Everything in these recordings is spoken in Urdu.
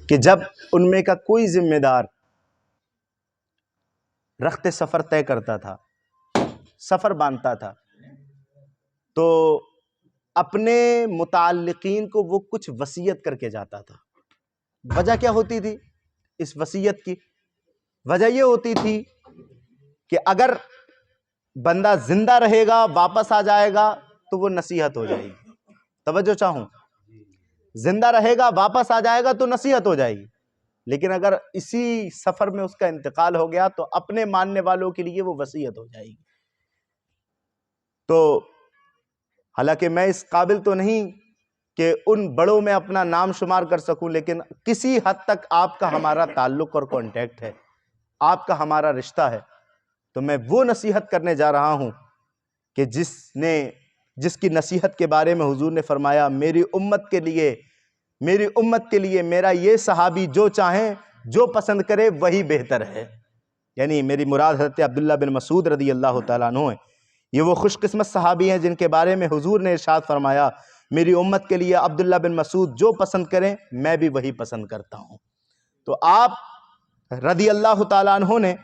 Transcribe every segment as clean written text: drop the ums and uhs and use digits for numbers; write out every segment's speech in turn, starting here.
کہ جب ان میں کا کوئی ذمہ دار رخت سفر طے کرتا تھا، سفر باندھتا تھا، تو اپنے متعلقین کو وہ کچھ وصیت کر کے جاتا تھا۔ وجہ کیا ہوتی تھی اس وصیت کی؟ وجہ یہ ہوتی تھی کہ اگر بندہ زندہ رہے گا، واپس آ جائے گا تو وہ نصیحت ہو جائے گی۔ توجہ چاہوں، زندہ رہے گا، واپس آ جائے گا تو نصیحت ہو جائے گی، لیکن اگر اسی سفر میں اس کا انتقال ہو گیا تو اپنے ماننے والوں کے لیے وہ وصیت ہو جائے گی۔ تو حالانکہ میں اس قابل تو نہیں کہ ان بڑوں میں اپنا نام شمار کر سکوں، لیکن کسی حد تک آپ کا ہمارا تعلق اور کانٹیکٹ ہے، آپ کا ہمارا رشتہ ہے، تو میں وہ نصیحت کرنے جا رہا ہوں کہ جس کی نصیحت کے بارے میں حضور نے فرمایا میری امت کے لیے میرا یہ صحابی جو چاہیں، جو پسند کرے وہی بہتر ہے۔ یعنی میری مراد حضرت عبداللہ بن مسعود رضی اللہ تعالیٰ عنہ ہیں۔ یہ وہ خوش قسمت صحابی ہیں جن کے بارے میں حضور نے ارشاد فرمایا میری امت کے لیے عبداللہ بن مسعود جو پسند کریں میں بھی وہی پسند کرتا ہوں۔ تو آپ رضی اللہ تعالیٰ عنہ نے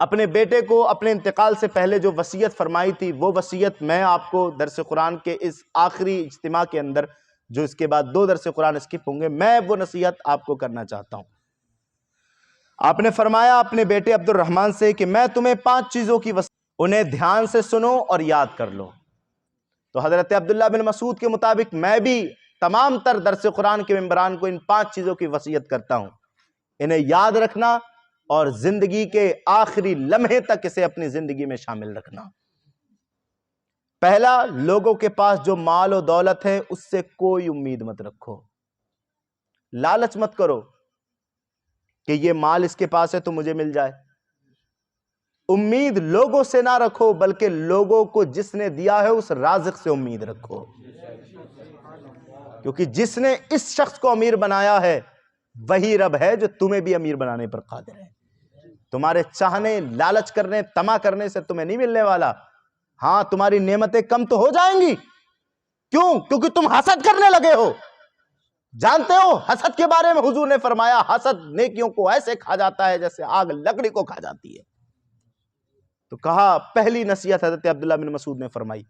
اپنے بیٹے کو اپنے انتقال سے پہلے جو وصیت فرمائی تھی، وہ وصیت میں آپ کو درس قرآن کے اس آخری اجتماع کے اندر، جو اس کے بعد 2 درس قرآن اسکپ ہوں گے، میں وہ نصیحت آپ کو کرنا چاہتا ہوں۔ آپ نے فرمایا اپنے بیٹے عبد الرحمن سے کہ میں تمہیں 5 چیزوں کی وصیت، انہیں دھیان سے سنو اور یاد کر لو۔ تو حضرت عبداللہ بن مسعود کے مطابق میں بھی تمام تر درس قرآن کے ممبران کو ان 5 چیزوں کی وصیت کرتا ہوں، انہیں یاد رکھنا اور زندگی کے آخری لمحے تک اسے اپنی زندگی میں شامل رکھنا۔ پہلا، لوگوں کے پاس جو مال و دولت ہے اس سے کوئی امید مت رکھو، لالچ مت کرو کہ یہ مال اس کے پاس ہے تو مجھے مل جائے۔ امید لوگوں سے نہ رکھو، بلکہ لوگوں کو جس نے دیا ہے اس رازق سے امید رکھو، کیونکہ جس نے اس شخص کو امیر بنایا ہے وہی رب ہے جو تمہیں بھی امیر بنانے پر قادر ہے۔ تمہارے چاہنے، لالچ کرنے، طمع کرنے سے تمہیں نہیں ملنے والا۔ ہاں تمہاری نعمتیں کم تو ہو جائیں گی، کیوں؟ کیونکہ تم حسد کرنے لگے ہو۔ جانتے ہو حسد کے بارے میں حضور نے فرمایا حسد نیکیوں کو ایسے کھا جاتا ہے جیسے آگ لکڑی کو کھا جاتی ہے۔ تو کہا پہلی نصیحت حضرت عبداللہ بن مسعود نے فرمائی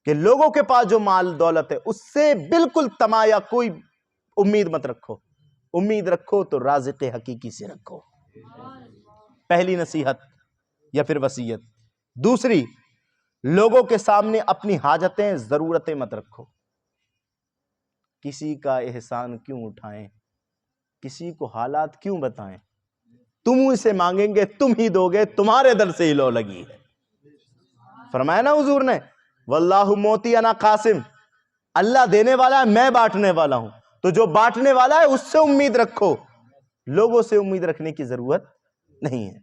کہ لوگوں کے پاس جو مال دولت ہے اس سے بالکل طمع یا کوئی امید مت رکھو، امید رکھو تو رازق حقیقی سے رکھو۔ پہلی نصیحت یا پھر وصیت۔ دوسری، لوگوں کے سامنے اپنی حاجتیں، ضرورتیں مت رکھو۔ کسی کا احسان کیوں اٹھائیں، کسی کو حالات کیوں بتائیں، تم اسے مانگیں گے تم ہی دو گے، تمہارے در سے ہی لو لگی ہے۔ فرمایا نا حضور نے واللہ موتی انا قاسم، اللہ دینے والا ہے میں بانٹنے والا ہوں، تو جو بانٹنے والا ہے اس سے امید رکھو، لوگوں سے امید رکھنے کی ضرورت نہیں ہے۔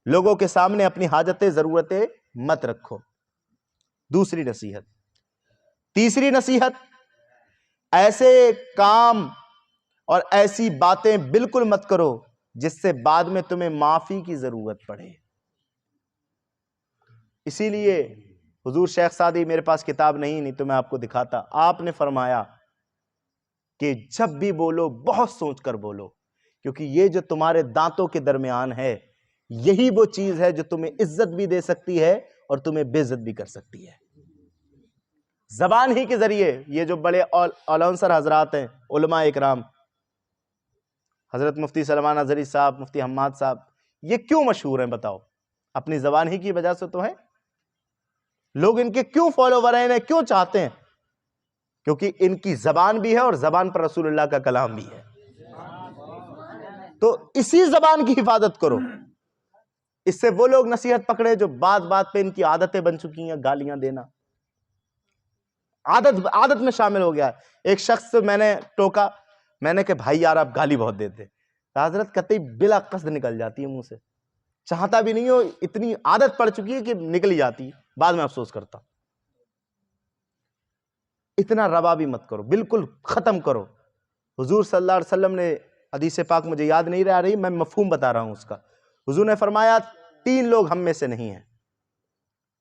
لوگوں کے سامنے اپنی حاجتیں، ضرورتیں مت رکھو، دوسری نصیحت۔ تیسری نصیحت، ایسے کام اور ایسی باتیں بالکل مت کرو جس سے بعد میں تمہیں معافی کی ضرورت پڑے۔ اسی لیے حضور شیخ سعدی، میرے پاس کتاب نہیں تو میں آپ کو دکھاتا، آپ نے فرمایا کہ جب بھی بولو بہت سوچ کر بولو، کیونکہ یہ جو تمہارے دانتوں کے درمیان ہے یہی وہ چیز ہے جو تمہیں عزت بھی دے سکتی ہے اور تمہیں بے عزت بھی کر سکتی ہے۔ زبان ہی کے ذریعے یہ جو بڑے اولونسر حضرات ہیں، علماء اکرام، حضرت مفتی سلمان اظہری صاحب، مفتی حماد صاحب، یہ کیوں مشہور ہیں بتاؤ؟ اپنی زبان ہی کی وجہ سے تو ہیں۔ لوگ ان کے کیوں فالوور ہیں، انہیں کیوں چاہتے ہیں؟ کیونکہ ان کی زبان بھی ہے اور زبان پر رسول اللہ کا کلام بھی ہے۔ تو اسی زبان کی حفاظت کرو۔ اس سے وہ لوگ نصیحت پکڑے جو بات بات پہ ان کی عادتیں بن چکی ہیں، گالیاں دینا عادت میں شامل ہو گیا ہے۔ ایک شخص سے میں نے ٹوکا، میں نے کہا بھائی یار آپ گالی بہت دیتے، حضرت قطعی بلا قصد نکل جاتی ہے منہ سے، چاہتا بھی نہیں ہو، اتنی عادت پڑ چکی ہے کہ نکل ہی جاتی ہے، بعد میں افسوس کرتا۔ اتنا روا بھی مت کرو، بالکل ختم کرو۔ حضور صلی اللہ علیہ وسلم نے حدیث پاک مجھے یاد نہیں رہ رہی، میں مفہوم بتا رہا ہوں اس کا۔ حضور نے فرمایا 3 لوگ ہم میں سے نہیں ہیں،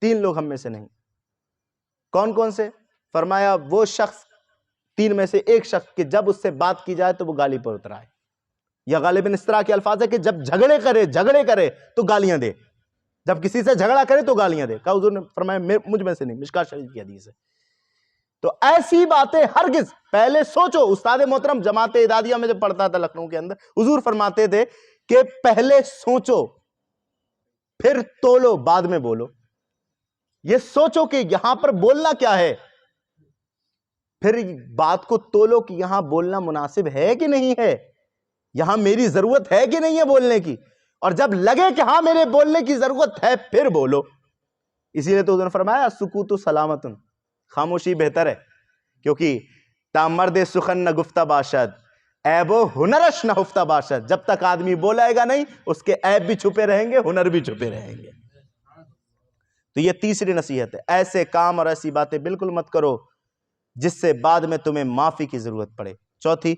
3 لوگ ہم میں سے نہیں۔ کون کون سے؟ فرمایا وہ شخص تین میں سے ایک شخص کہ جب اس سے بات کی جائے تو وہ گالی پر اتر آئے، یا غالباً اس طرح کے الفاظ ہے کہ جب جھگڑے کرے تو گالیاں دے، جب کسی سے جھگڑا کرے تو گالیاں دے. کہا حضور نے فرمایا مجھ میں سے نہیں، مشکوٰۃ شریف کی حدیث ہے. تو ایسی باتیں ہرگز، پہلے سوچو. استاد محترم جماعت ادادیہ میں جب پڑھتا تھا لکھنؤ کے اندر، حضور فرماتے تھے کہ پہلے سوچو پھر تولو بعد میں بولو. یہ سوچو کہ یہاں پر بولنا کیا ہے، پھر بات کو تولو کہ یہاں بولنا مناسب ہے کہ نہیں ہے، یہاں میری ضرورت ہے کہ نہیں ہے بولنے کی، اور جب لگے کہ ہاں میرے بولنے کی ضرورت ہے پھر بولو. اسی لیے تو انہوں نے فرمایا سکوت سلامت، خاموشی بہتر ہے، کیونکہ تا مرد سخن نہ گفتہ باشد، عیب و ہنرش نہ ہفتہ باشد. جب تک آدمی بولائے گا نہیں اس کے عیب بھی چھپے رہیں گے، ہنر بھی چھپے رہیں گے. تو یہ تیسری نصیحت ہے، ایسے کام اور ایسی باتیں بالکل مت کرو جس سے بعد میں تمہیں معافی کی ضرورت پڑے. چوتھی،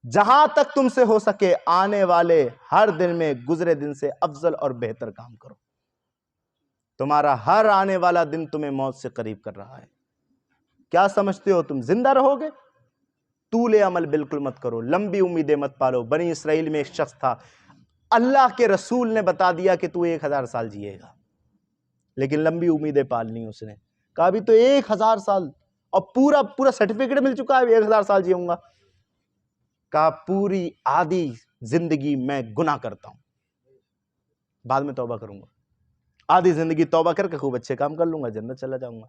جہاں تک تم سے ہو سکے آنے والے ہر دن میں گزرے دن سے افضل اور بہتر کام کرو. تمہارا ہر آنے والا دن تمہیں موت سے قریب کر رہا ہے. کیا سمجھتے ہو تم زندہ رہو گے؟ طول عمل بالکل مت کرو، لمبی امیدیں مت پالو. بنی اسرائیل میں ایک شخص تھا، اللہ کے رسول نے بتا دیا کہ تو 1000 سال جیے گا، لیکن لمبی امیدیں پالنی. اس نے کہا ابھی تو 1000 سال اور پورا سرٹیفکیٹ مل چکا ہے 1000 سال جیوں گا. کہا پوری آدھی زندگی میں گناہ کرتا ہوں، بعد میں توبہ کروں گا. آدھی زندگی توبہ کر کے خوب اچھے کام کر لوں گا، جنت چلا جاؤں گا.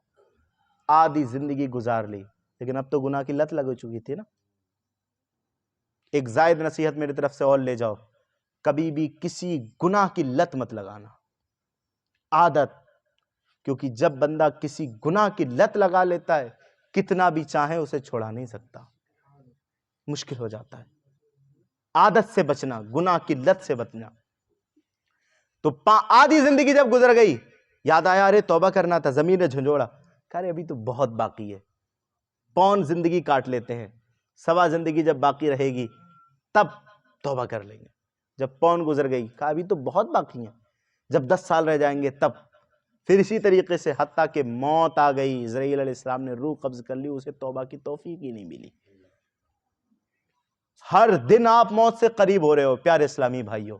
آدھی زندگی گزار لی، لیکن اب تو گناہ کی لت لگ چکی تھی نا. ایک زائد نصیحت میری طرف سے اور لے جاؤ، کبھی بھی کسی گناہ کی لت مت لگانا، عادت. کیونکہ جب بندہ کسی گناہ کی لت لگا لیتا ہے کتنا بھی چاہے اسے چھوڑا نہیں سکتا، مشکل ہو جاتا ہے. عادت سے بچنا، گناہ کی لت سے بچنا. تو آدھی زندگی جب گزر گئی یاد آیا ارے توبہ کرنا تھا، زمین نے جھنجھوڑا، کہا رہے ابھی تو بہت باقی ہے. پون زندگی کاٹ لیتے ہیں، سوا زندگی جب باقی رہے گی تب توبہ کر لیں گے. جب پون گزر گئی کہا ابھی تو بہت باقی ہیں، جب 10 سال رہ جائیں گے تب. پھر اسی طریقے سے حتیٰ کہ موت آ گئی، اسرائیل علیہ السلام نے روح قبض کر لی، اسے توبہ کی توفیق ہی نہیں ملی. ہر دن آپ موت سے قریب ہو رہے ہو پیارے اسلامی بھائیوں.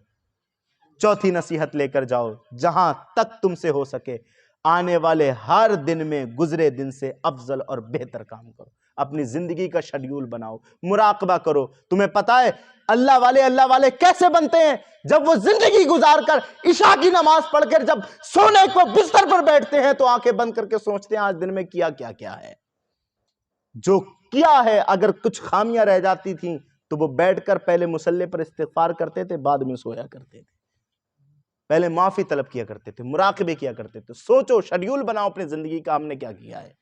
چوتھی نصیحت لے کر جاؤ، جہاں تک تم سے ہو سکے آنے والے ہر دن میں گزرے دن سے افضل اور بہتر کام کرو. اپنی زندگی کا شیڈیول بناؤ، مراقبہ کرو. تمہیں پتا ہے اللہ والے کیسے بنتے ہیں؟ جب وہ زندگی گزار کر عشاء کی نماز پڑھ کر جب سونے کو بستر پر بیٹھتے ہیں تو آنکھیں بند کر کے سوچتے ہیں آج دن میں کیا ہے. جو کیا ہے، اگر کچھ خامیاں رہ جاتی تھیں تو وہ بیٹھ کر پہلے مصلی پر استغفار کرتے تھے، بعد میں سویا کرتے تھے. پہلے معافی طلب کیا کرتے تھے، مراقبے کیا کرتے تھے. سوچو، شیڈیول بناؤ اپنی زندگی کا، ہم نے کیا کیا ہے،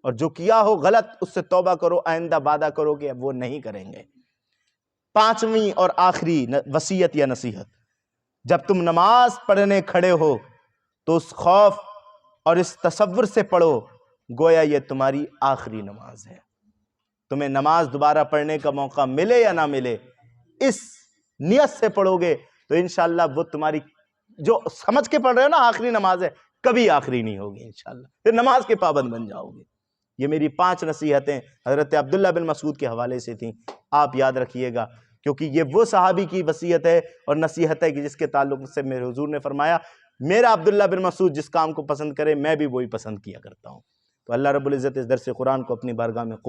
اور جو کیا ہو غلط اس سے توبہ کرو، آئندہ وعدہ کرو کہ اب وہ نہیں کریں گے. پانچویں اور آخری وصیت یا نصیحت، جب تم نماز پڑھنے کھڑے ہو تو اس خوف اور اس تصور سے پڑھو گویا یہ تمہاری آخری نماز ہے. تمہیں نماز دوبارہ پڑھنے کا موقع ملے یا نہ ملے، اس نیت سے پڑھو گے تو انشاءاللہ وہ تمہاری جو سمجھ کے پڑھ رہے ہو نا آخری نماز ہے، کبھی آخری نہیں ہوگی انشاءاللہ. پھر نماز کے پابند بن جاؤ گے. یہ میری 5 نصیحتیں حضرت عبداللہ بن مسعود کے حوالے سے تھیں، آپ یاد رکھیے گا، کیونکہ یہ وہ صحابی کی وصیت ہے اور نصیحت ہے کہ جس کے تعلق سے میرے حضور نے فرمایا میرا عبداللہ بن مسعود جس کام کو پسند کرے میں بھی وہی پسند کیا کرتا ہوں. تو اللہ رب العزت اس درس قرآن کو اپنی بارگاہ میں قبول